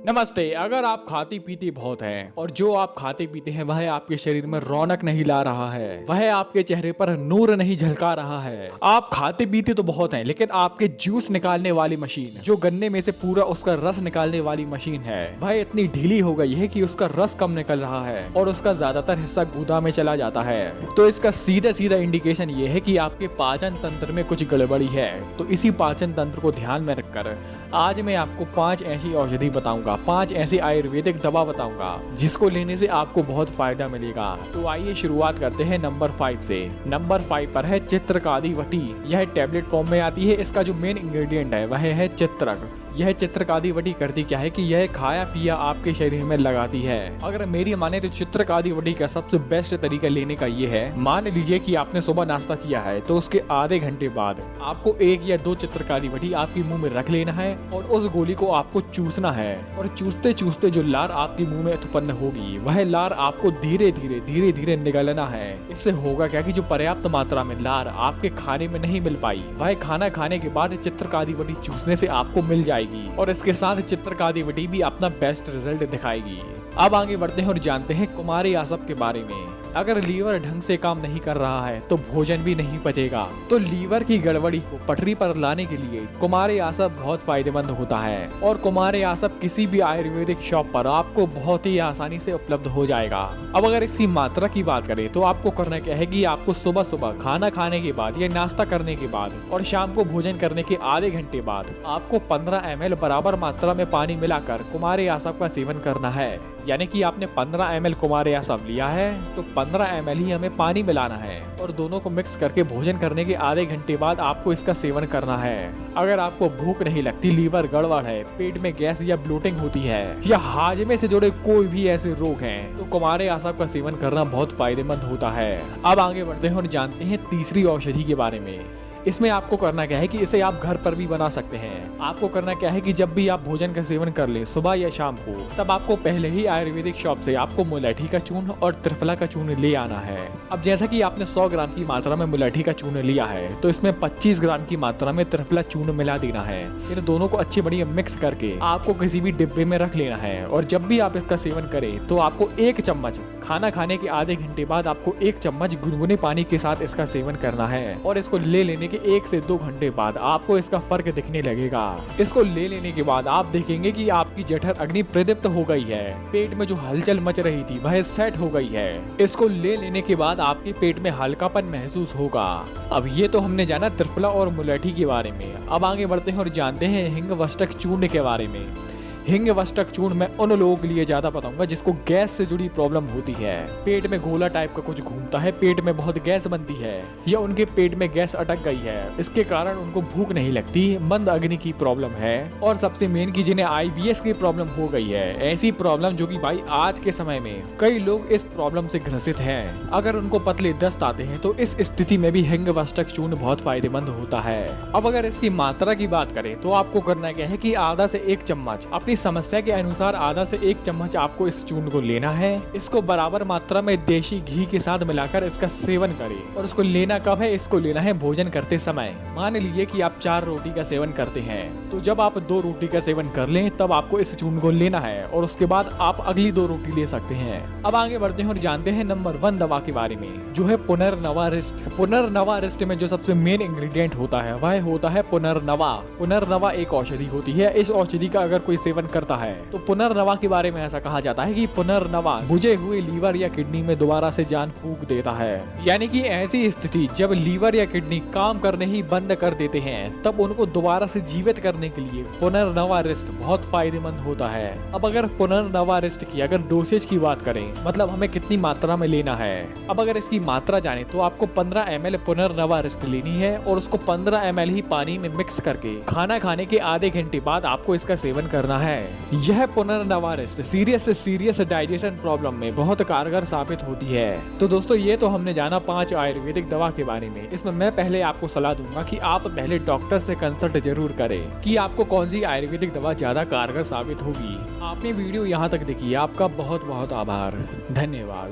नमस्ते। अगर आप खाती पीती बहुत हैं और जो आप खाते पीते हैं वह आपके शरीर में रौनक नहीं ला रहा है, वह आपके चेहरे पर नूर नहीं झलका रहा है। आप खाते पीते तो बहुत हैं, लेकिन आपके जूस निकालने वाली मशीन, जो गन्ने में से पूरा उसका रस निकालने वाली मशीन है, वह इतनी ढीली हो गई है कि उसका रस कम निकल रहा है और उसका ज्यादातर हिस्सा गुदा में चला जाता है। तो इसका सीधा सीधा इंडिकेशन ये है कि आपके पाचन तंत्र में कुछ गड़बड़ी है। तो इसी पाचन तंत्र को ध्यान में रखकर आज मैं आपको 5 ऐसी औषधि बताऊंगा, 5 ऐसी आयुर्वेदिक दवा बताऊंगा जिसको लेने से आपको बहुत फायदा मिलेगा। तो आइए शुरुआत करते हैं नंबर 5 से। नंबर 5 पर है चित्रकादि वटी। यह टैबलेट फॉर्म में आती है। इसका जो मेन इंग्रेडिएंट है वह है चित्रक। यह चित्रकादि वटी करती क्या है कि यह खाया पिया आपके शरीर में लगाती है। अगर मेरी माने तो चित्रकादि वटी का सबसे बेस्ट तरीका लेने का ये है, मान लीजिए कि आपने सुबह नाश्ता किया है तो उसके आधे घंटे बाद आपको 1 या 2 चित्रकादि वटी आपके मुंह में रख लेना है और उस गोली को आपको चूसना है। और चूसते चूसते जो लार आपके मुंह में उत्पन्न होगी वह लार आपको धीरे धीरे निगलना है। इससे होगा क्या कि जो पर्याप्त मात्रा में लार आपके खाने में नहीं मिल पाई वह खाना खाने के बाद चित्रकादि वटी चूसने से आपको मिल जाएगी और इसके साथ चित्रकादि वटी भी अपना बेस्ट रिजल्ट दिखाएगी। अब आगे बढ़ते हैं और जानते हैं कुमारी आसप के बारे में। अगर लीवर ढंग से काम नहीं कर रहा है तो भोजन भी नहीं पचेगा। तो लीवर की गड़बड़ी को पटरी पर लाने के लिए कुमारी आसप बहुत फायदेमंद होता है और कुमारी आसप किसी भी आयुर्वेदिक शॉप पर आपको बहुत ही आसानी से उपलब्ध हो जाएगा। अब अगर इसकी मात्रा की बात करें तो आपको करना क्या है कि आपको सुबह सुबह खाना खाने के बाद या नाश्ता करने के बाद और शाम को भोजन करने के आधे घंटे बाद आपको 15 ml बराबर मात्रा में पानी मिलाकर कुमारी आसप का सेवन करना है। यानी कि आपने 15 ml कुमारी आसप लिया है तो 15 ml ही हमें पानी मिलाना है और दोनों को मिक्स करके भोजन करने के आधे घंटे बाद आपको इसका सेवन करना है। अगर आपको भूख नहीं लगती, लीवर गड़बड़ है, पेट में गैस या ब्लोटिंग होती है या हाजमे से जुड़े कोई भी ऐसे रोग हैं, तो कुमारी आसप का सेवन करना बहुत फायदेमंद होता है। अब आगे बढ़ते हैं और जानते हैं तीसरी औषधि के बारे में। इसमें आपको करना क्या है कि इसे आप घर पर भी बना सकते हैं। आपको करना क्या है कि जब भी आप भोजन का सेवन कर ले सुबह या शाम को, तब आपको पहले ही आयुर्वेदिक शॉप से आपको मुलैठी का चूर्ण और त्रिफला का चूर्ण ले आना है। अब जैसा कि आपने 100 ग्राम की मात्रा में मुलैठी का चूर्ण लिया है तो इसमें 25 ग्राम की मात्रा में त्रिफला चूर्ण मिला देना है। इन दोनों को अच्छी बढ़िया मिक्स करके आपको किसी भी डिब्बे में रख लेना है और जब भी आप इसका सेवन करें तो आपको 1 चम्मच खाना खाने के आधे घंटे बाद आपको 1 चम्मच गुनगुने पानी के साथ इसका सेवन करना है और इसको ले लेने के 1 से 2 घंटे बाद आपको इसका फर्क दिखने लगेगा। इसको ले लेने के बाद आप देखेंगे कि आपकी जठर अग्नि प्रदीप्त हो गई है, पेट में जो हलचल मच रही थी वह सेट हो गई है। इसको ले लेने के बाद आपके पेट में हल्कापन महसूस होगा। अब ये तो हमने जाना त्रिफला और मुलैठी के बारे में। अब आगे बढ़ते हैं और जानते हैं हिंग वष्टक चूर्ण के बारे में। हिंग वष्टक चूर्ण मैं उन लोगों के लिए ज्यादा बताऊंगा जिसको गैस से जुड़ी प्रॉब्लम होती है। पेट में गोला टाइप का कुछ घूमता है, पेट में बहुत गैस बनती है या उनके पेट में गैस अटक गई है, इसके कारण उनको भूख नहीं लगती, मंद अग्नि की प्रॉब्लम है और सबसे मेन की जिन्हें IBS की प्रॉब्लम हो गई है। ऐसी प्रॉब्लम जो कि भाई आज के समय में कई लोग इस प्रॉब्लम से ग्रसित हैं। अगर उनको पतले दस्त आते हैं तो इस स्थिति में भी हिंग वष्टक चूर्ण बहुत फायदेमंद होता है। अब अगर इसकी मात्रा की बात करें तो आपको करना क्या है कि आधा से 1 चम्मच अपनी समस्या के अनुसार आधा से 1 चम्मच आपको इस चूर्ण को लेना है। इसको बराबर मात्रा में देशी घी के साथ मिलाकर इसका सेवन करें। और उसको लेना कब है? इसको लेना है भोजन करते समय। मान लीजिए कि आप 4 रोटी का सेवन करते हैं तो जब आप 2 रोटी का सेवन कर लें तब आपको इस चूर्ण को लेना है और उसके बाद आप अगली 2 रोटी ले सकते हैं। अब आगे बढ़ते हैं और जानते हैं नंबर 1 दवा के बारे में, जो है पुनर्नवा रिस्ट। पुनर्नवा रिस्ट में जो सबसे मेन इंग्रेडिएंट होता है वह होता है पुनर्नवा। पुनर्नवा एक औषधि होती है। इस औषधि का अगर कोई सेवन करता है तो पुनर्नवा के बारे में ऐसा कहा जाता है कि पुनर्नवा बुझे हुए लीवर या किडनी में दोबारा से जान फूंक देता है। यानी कि ऐसी स्थिति जब लीवर या किडनी काम करने ही बंद कर देते हैं तब उनको दोबारा से जीवित करने के लिए पुनर्नवा रिस्ट बहुत फायदेमंद होता है। अब अगर पुनर्नवा रिस्ट की अगर डोसेज की बात करें, मतलब हमें कितनी मात्रा में लेना है, अब अगर इसकी मात्रा जाने तो आपको 15 ml पुनर्नवा रिस्ट लेनी है और उसको 15 ml ही पानी में मिक्स करके खाना खाने के आधे घंटे बाद आपको इसका सेवन करना है। यह पुनर्नवा रिस्ट सीरियस से सीरियस डाइजेशन प्रॉब्लम में बहुत कारगर साबित होती है। तो दोस्तों ये तो हमने जाना 5 आयुर्वेदिक दवा के बारे में। इसमें मैं पहले आपको सलाह दूंगा कि आप पहले डॉक्टर से कंसल्ट जरूर करें कि आपको कौन सी आयुर्वेदिक दवा ज्यादा कारगर साबित होगी। आपने वीडियो यहाँ तक देखी, आपका बहुत बहुत आभार, धन्यवाद।